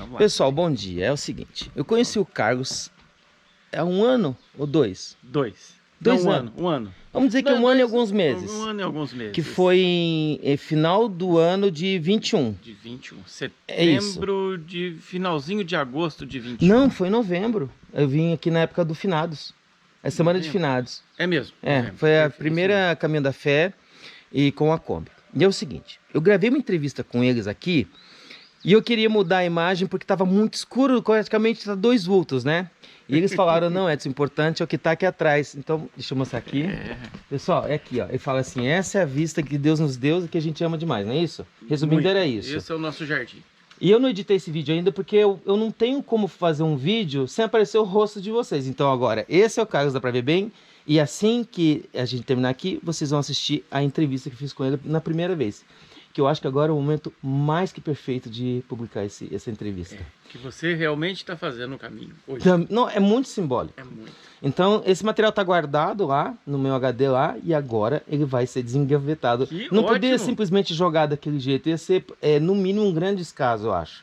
Vamos lá. Pessoal, bom dia. É o seguinte, eu conheci o Carlos há 1 ano ou 2? 2. Dois Não, anos. Um ano. Vamos dizer que 1 ano e alguns meses. 1 ano e alguns meses. Que foi em final do ano de 21. De 21. É isso. Setembro de... Finalzinho de agosto de 21. Não, foi em novembro. Eu vim aqui na época do Finados. É semana de Finados. É mesmo? É, Novembro. foi a Perfeito. primeira Caminho da Fé e com a Kombi. E é o seguinte, eu gravei uma entrevista com eles aqui e eu queria mudar a imagem porque estava muito escuro, praticamente tá 2 vultos, né? E eles falaram, não, Edson, o importante é o que está aqui atrás. Então, deixa eu mostrar aqui. Pessoal, é aqui, ó. Ele fala assim, essa é a vista que Deus nos deu e que a gente ama demais, não é isso? Resumindo, Muito. era isso. Esse é o nosso jardim. E eu não editei esse vídeo ainda porque eu não tenho como fazer um vídeo sem aparecer o rosto de vocês. Então agora, esse é o Carlos, dá pra ver bem. E assim que a gente terminar aqui, vocês vão assistir a entrevista que eu fiz com ele na primeira vez. Que eu acho que agora é o momento mais que perfeito de publicar essa entrevista. Que você realmente está fazendo o caminho hoje. Não, é muito simbólico. É muito. Então, esse material tá guardado lá, no meu HD lá, e agora ele vai ser desengavetado. Que Não ótimo. poderia simplesmente jogar daquele jeito, ia ser, no mínimo, um grande descaso, eu acho.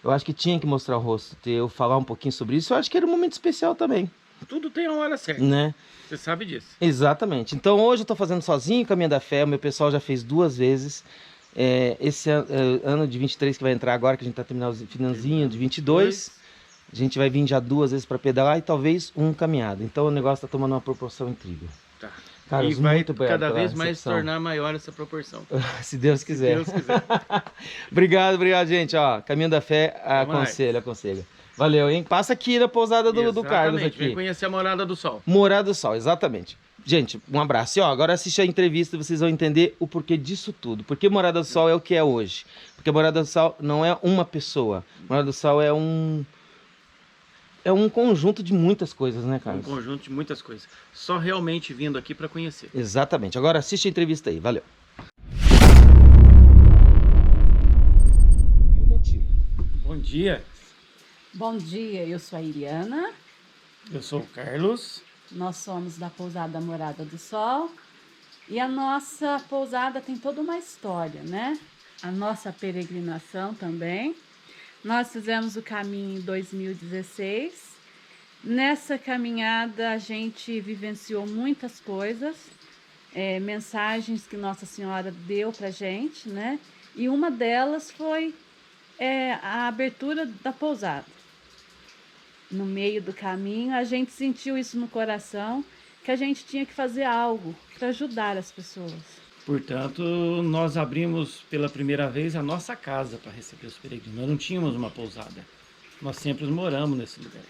Eu acho que tinha que mostrar o rosto teu, falar um pouquinho sobre isso. Eu acho que era um momento especial também, Tudo tem a hora certa. né? Você sabe disso. Exatamente. Então, hoje eu tô fazendo sozinho Caminho da Fé, o meu pessoal já fez 2 vezes. Esse ano de 23 que vai entrar agora, que a gente tá terminando o finalzinho de 22, a gente vai vir já 2 vezes para pedalar e talvez um caminhado. Então o negócio tá tomando uma proporção incrível. Tá. Carlos, E vai muito obrigado cada pela vez mais recepção. tornar maior essa proporção. Se Deus quiser. Se Deus quiser. Obrigado, gente. Ó, Caminho da Fé, Vamos lá. aconselho. Valeu, hein? Passa aqui na pousada do Carlos Exatamente. aqui. Vem conhecer a Morada do Sol. Morada do Sol, exatamente. Gente, um abraço. E ó, agora assiste a entrevista e vocês vão entender o porquê disso tudo. Porque Morada do Sol é o que é hoje. Porque Morada do Sol não é uma pessoa. Morada do Sol é um conjunto de muitas coisas, né, Um Carlos? conjunto de muitas coisas. Só realmente vindo aqui para conhecer. Exatamente. Agora assiste a entrevista aí. Valeu. E o motivo? Bom dia. Bom dia, eu sou a Iriana, Eu sou o Carlos. nós somos da Pousada Morada do Sol e a nossa pousada tem toda uma história, né? A nossa peregrinação também. Nós fizemos o caminho em 2016. Nessa caminhada a gente vivenciou muitas coisas, mensagens que Nossa Senhora deu pra gente, né? E uma delas foi a abertura da pousada. No meio do caminho, a gente sentiu isso no coração, que a gente tinha que fazer algo para ajudar as pessoas. Portanto, nós abrimos pela primeira vez a nossa casa para receber os peregrinos. Nós não tínhamos uma pousada. Nós sempre moramos nesse lugar.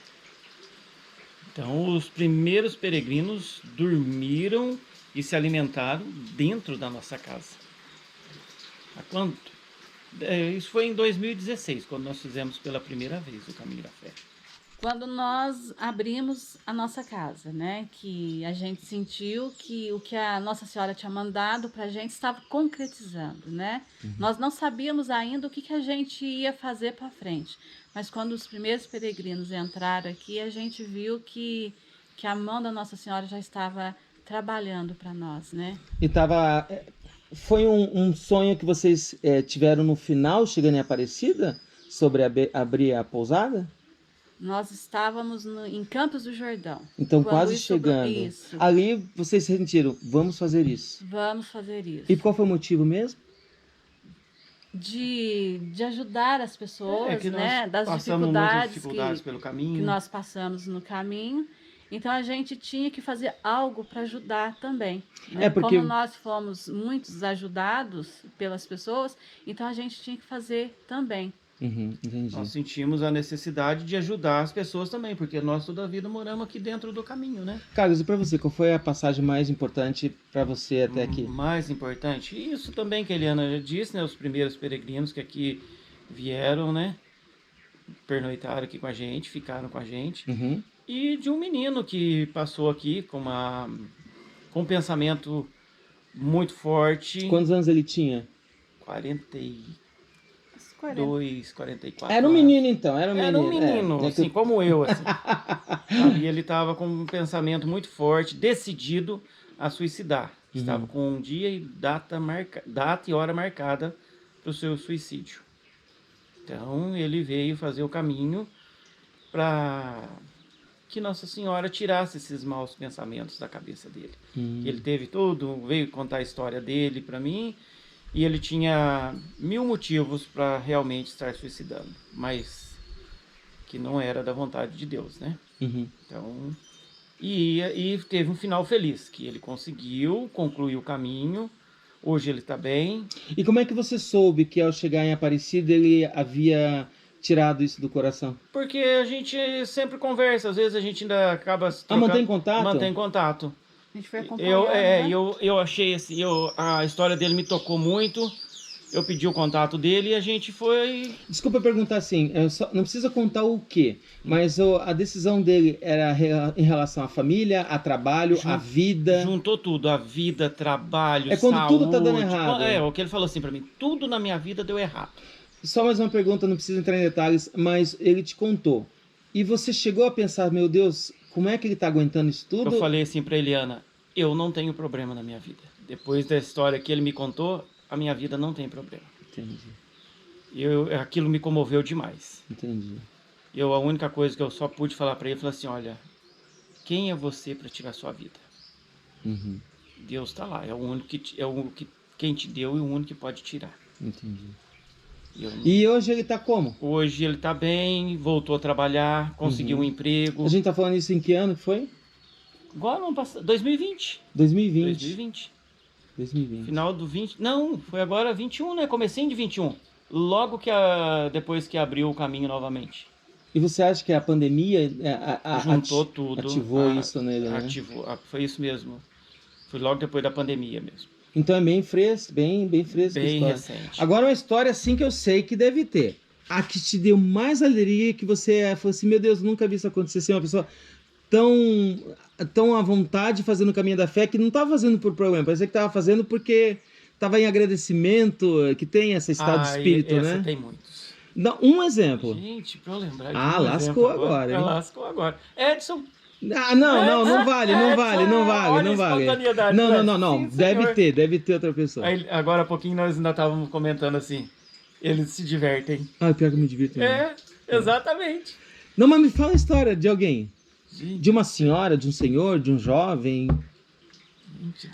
Então, os primeiros peregrinos dormiram e se alimentaram dentro da nossa casa. Há quanto? Isso foi em 2016, quando nós fizemos pela primeira vez o Caminho da Fé. Quando nós abrimos a nossa casa, né, que a gente sentiu que o que a Nossa Senhora tinha mandado para a gente estava concretizando, né? Nós não sabíamos ainda o que a gente ia fazer para frente, mas quando os primeiros peregrinos entraram aqui, a gente viu que a mão da Nossa Senhora já estava trabalhando para nós, né? E foi um sonho que vocês tiveram no final, chegando em Aparecida, sobre abrir a pousada? Nós estávamos em Campos do Jordão. Então, Quando quase isso- chegando. Isso. Ali vocês sentiram, vamos fazer isso. Vamos fazer isso. E qual foi o motivo mesmo? De ajudar as pessoas, que nós né? Das passamos muitas dificuldades dificuldades pelo caminho. que nós passamos no caminho. Então a gente tinha que fazer algo para ajudar também, né? Porque Como nós fomos muitos ajudados pelas pessoas, então a gente tinha que fazer também. Entendi. Nós sentimos a necessidade de ajudar as pessoas também, porque nós toda a vida moramos aqui dentro do caminho, né? Carlos, e para você, qual foi a passagem mais importante para você até aqui? O mais importante, isso também que a Eliana já disse, né? Os primeiros peregrinos que aqui vieram, né? Pernoitaram aqui com a gente, ficaram com a gente. Uhum. E de um menino que passou aqui com um pensamento muito forte. Quantos anos ele tinha? 42, 44. Era um menino então, era um Era um menino, assim, como eu, assim. Sabe? E ele estava com um pensamento muito forte, decidido a suicidar. Estava com um dia e data e hora marcada para o seu suicídio. Então ele veio fazer o caminho para que Nossa Senhora tirasse esses maus pensamentos da cabeça dele. Ele teve veio contar a história dele para mim, e ele tinha 1000 motivos para realmente estar suicidando, mas que não era da vontade de Deus, né? Então, e teve um final feliz, que ele conseguiu concluir o caminho. Hoje ele está bem. E como é que você soube que ao chegar em Aparecida ele havia tirado isso do coração? Porque a gente sempre conversa, às vezes a gente ainda acaba mantém contato? Mantém contato. A gente foi acompanhando, né? Eu achei assim, a história dele me tocou muito. Eu pedi o contato dele e a gente foi... Desculpa perguntar assim, não precisa contar o quê, mas a decisão dele era em relação à família, a trabalho, à vida? Juntou tudo, a vida, trabalho, é quando saúde. Tudo tá dando errado. O que ele falou assim pra mim, tudo na minha vida deu errado. Só mais uma pergunta, não precisa entrar em detalhes, mas ele te contou. E você chegou a pensar, meu Deus, como é que ele tá aguentando isso tudo? Eu falei assim pra Eliana, eu não tenho problema na minha vida. Depois da história que ele me contou, a minha vida não tem problema. Entendi. Aquilo me comoveu demais. Entendi. A única coisa que eu só pude falar para ele, assim, olha, quem é você para tirar sua vida? Deus está lá, é o único quem te deu e o único que pode tirar. Entendi. E hoje ele tá como? Hoje ele tá bem, voltou a trabalhar, conseguiu um emprego. A gente tá falando isso em que ano que foi? Agora não passa, 2020. 2020. Final do 20. Não, foi agora 21, né? Comecinho de 21. Logo depois que abriu o caminho novamente. E você acha que a pandemia juntou tudo, ativou isso nele, né? Ativou, foi isso mesmo. Foi logo depois da pandemia mesmo. Então é bem fresco, bem fresco. Bem recente. Agora uma história assim que eu sei que deve ter. A que te deu mais alegria, que você falou assim, meu Deus, nunca vi isso acontecer, assim, uma pessoa tão à vontade fazendo o caminho da fé, que não estava fazendo por problema, parecia que estava fazendo porque estava em agradecimento, que tem esse estado de espírito, né? Tem muitos. Dá um exemplo. Gente, pra eu lembrar de lascou agora, hein? Lascou agora. Edson. Não vale. Não. Sim, deve ter outra pessoa. Aí, agora há pouquinho nós ainda estávamos comentando assim, eles se divertem. Pior que eu me divirto. Exatamente. Não, mas me fala a história de alguém. Gente. De uma senhora, de um senhor, de um jovem.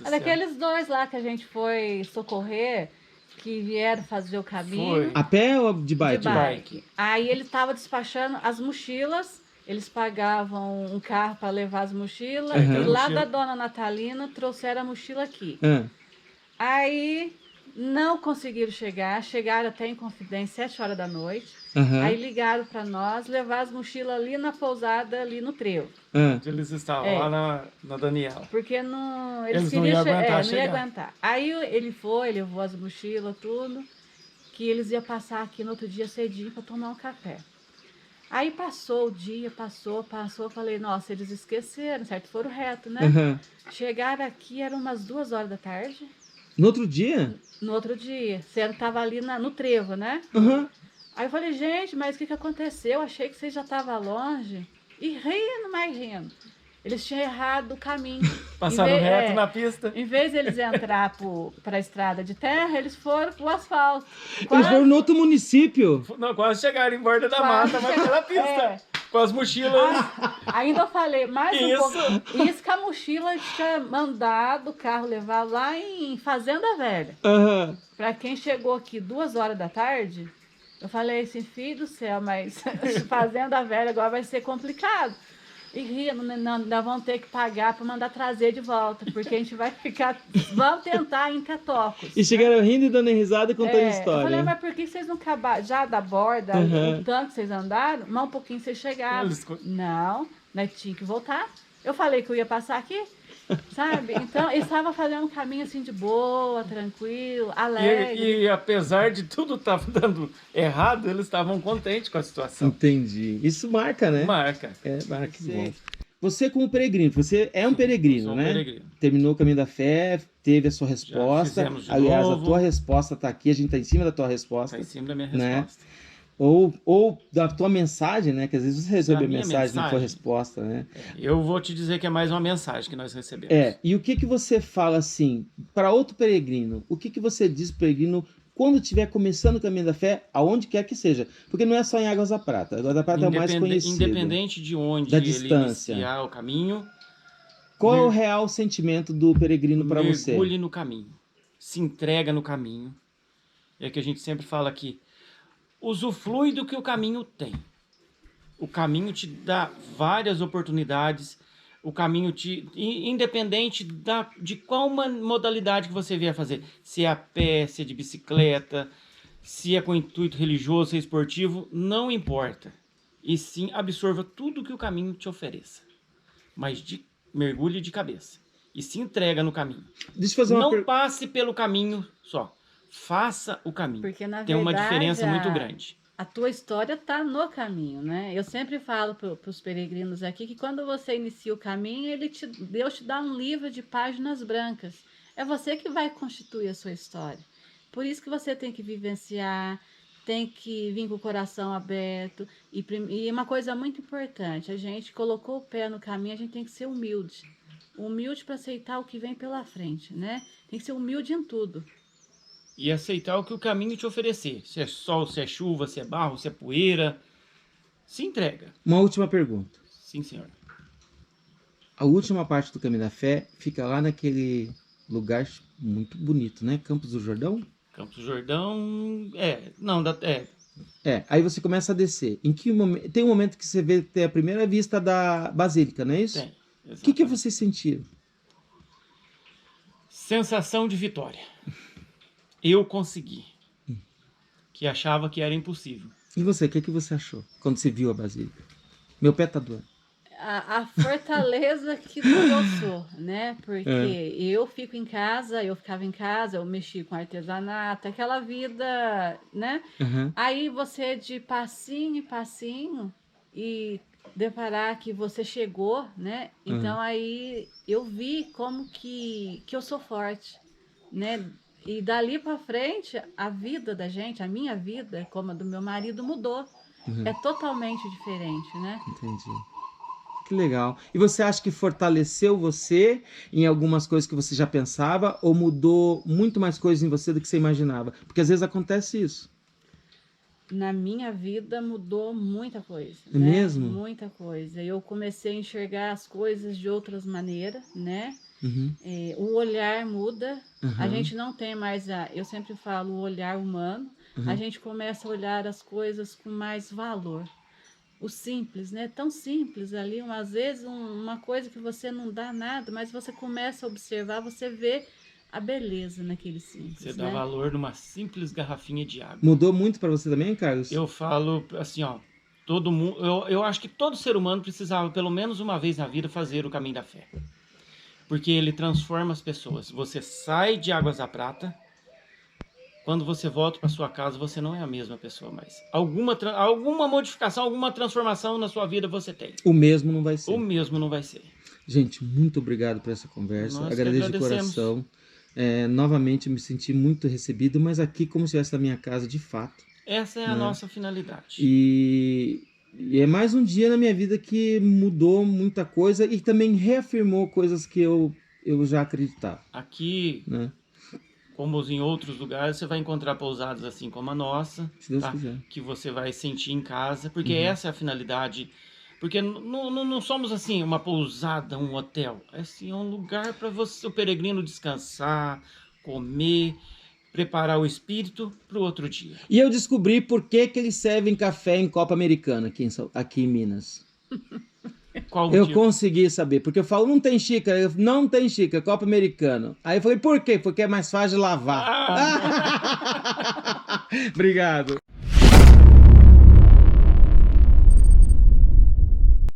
Daqueles dois lá que a gente foi socorrer, que vieram fazer o caminho. Foi. A pé ou de bike? De bike. Aí ele estava despachando as mochilas, eles pagavam um carro para levar as mochilas, e lá da dona Natalina trouxeram a mochila aqui. Aí não conseguiram chegaram até em Confidência 7 horas da noite. Aí ligaram para nós levar as mochilas ali na pousada, ali no trevo. Eles estavam lá na Daniela. Porque eles não iam aguentar não ia aguentar. Aí ele levou as mochilas, tudo, que eles iam passar aqui no outro dia cedinho para tomar um café. Aí passou o dia, passou, falei, nossa, eles esqueceram, certo? Foram reto, né? Chegaram aqui, eram umas 2 horas da tarde. No outro dia? No outro dia. Você estava ali no trevo, né? Aí eu falei, gente, mas o que aconteceu? Achei que você já estava longe. E rindo. Eles tinham errado o caminho. Passaram reto na pista. Em vez de eles entrar para a estrada de terra, eles foram para o asfalto. Eles foram no outro município. Não, quase chegaram em borda da mata, mas pela pista. Com as mochilas. Ainda eu falei, mais um pouco. Isso que a mochila tinha mandado o carro levar lá em Fazenda Velha. Para quem chegou aqui 2 horas da tarde, eu falei assim, filho do céu, mas Fazenda Velha agora vai ser complicado. E rindo, nós vamos ter que pagar para mandar trazer de volta, porque a gente vai ficar... Vamos tentar em Catocos. E chegaram rindo e dando risada e contando história. Eu falei, mas por que vocês não acabaram já da borda, o tanto que vocês andaram, mais um pouquinho vocês chegaram. Não, nós tínhamos que voltar. Eu falei que eu ia passar aqui, sabe? Então, eles estavam fazendo um caminho assim de boa, tranquilo, alegre. E apesar de tudo estar dando errado, eles estavam contentes com a situação. Entendi. Isso marca, né? Marca. Marca, que bom. Você como peregrino, você é um peregrino, né? Peregrino. Terminou o caminho da fé, teve a sua resposta. Aliás, a tua resposta está aqui, a gente está em cima da tua resposta. Está em cima da minha resposta. Né? Ou da tua mensagem, né? Que às vezes você recebe a mensagem na tua resposta, né? Eu vou te dizer que é mais uma mensagem que nós recebemos. E o que você fala assim, para outro peregrino? O que você diz pro peregrino quando estiver começando o caminho da fé, aonde quer que seja. Porque não é só em Águas da Prata. Águas da Prata é o mais conhecido. Independente de onde da ele distância. iniciar o caminho, Qual é o real sentimento do peregrino para você? mergulhe no caminho. Se entrega no caminho. É que a gente sempre fala aqui. Usufrui do que o caminho tem. O caminho te dá várias oportunidades. O caminho te... Independente de qual modalidade que você vier fazer. Se é a pé, se é de bicicleta, se é com intuito religioso, se é esportivo, não importa. E sim, absorva tudo que o caminho te ofereça. Mas mergulhe de cabeça. E se entrega no caminho. Deixa eu fazer uma Não passe pelo caminho só. Faça o caminho. Porque, na Tem uma verdade, diferença muito grande. A tua história está no caminho, né? Eu sempre falo para os peregrinos aqui que quando você inicia o caminho, Deus te dá um livro de páginas brancas. É você que vai constituir a sua história. Por isso que você tem que vivenciar, tem que vir com o coração aberto. E uma coisa muito importante, a gente colocou o pé no caminho, a gente tem que ser humilde. Humilde para aceitar o que vem pela frente, né? Tem que ser humilde em tudo. E aceitar o que o caminho te oferecer. Se é sol, se é chuva, se é barro, se é poeira. Se entrega. Uma última pergunta. Sim, senhor. A última parte do Caminho da Fé fica lá naquele lugar muito bonito, né? Campos do Jordão? Campos do Jordão... Aí você começa a descer. Em que momento? Tem um momento que você vê tem a primeira vista da Basílica, não é isso? Tem. O que vocês sentiram? Sensação de vitória. Eu consegui. Que achava que era impossível. E você, o que você achou quando você viu a Basílica? Meu pé tá doendo. A fortaleza que eu sou, né? Porque eu ficava em casa, eu mexi com artesanato, aquela vida, né? Uhum. Aí você de passinho em passinho e deparar que você chegou, né? Então aí eu vi como que eu sou forte, né? E dali para frente, a vida da gente, a minha vida, como a do meu marido, mudou. É totalmente diferente, né? Entendi. Que legal. E você acha que fortaleceu você em algumas coisas que você já pensava ou mudou muito mais coisas em você do que você imaginava? Porque às vezes acontece isso. Na minha vida mudou muita coisa. É né? mesmo? Muita coisa. Eu comecei a enxergar as coisas de outras maneiras, né? Uhum. O olhar muda. Uhum. A gente não tem mais, eu sempre falo, o olhar humano. Uhum. A gente começa a olhar as coisas com mais valor. O simples, né? Tão simples ali, às vezes uma coisa que você não dá nada, mas você começa a observar, você vê a beleza naquele simples. Você dá valor numa simples garrafinha de água. Mudou muito para você também, Carlos? Eu falo assim, ó, todo mundo, eu acho que todo ser humano precisava pelo menos uma vez na vida fazer o caminho da fé. Porque ele transforma as pessoas. Você sai de Águas da Prata, quando você volta para sua casa, você não é a mesma pessoa mais. Alguma modificação, alguma transformação na sua vida você tem. O mesmo não vai ser. O mesmo não vai ser. Gente, muito obrigado por essa conversa. Nós agradeço de coração. Novamente eu me senti muito recebido, mas aqui como se estivesse na minha casa de fato. Essa é a nossa finalidade. E é mais um dia na minha vida que mudou muita coisa e também reafirmou coisas que eu já acreditava. Aqui, né? Como em outros lugares, você vai encontrar pousadas assim como a nossa, se Deus quiser. Que você vai sentir em casa, porque essa é a finalidade. Porque não somos assim uma pousada, um hotel. É assim, um lugar para você, o peregrino descansar, comer, preparar o espírito para o outro dia. E eu descobri por que eles servem café em copa americana aqui em Minas. Qual eu motivo? consegui saber, porque eu falo, não tem xícara, não tem xícara, copo americano. Aí eu falei, por quê? Porque é mais fácil de lavar. Obrigado.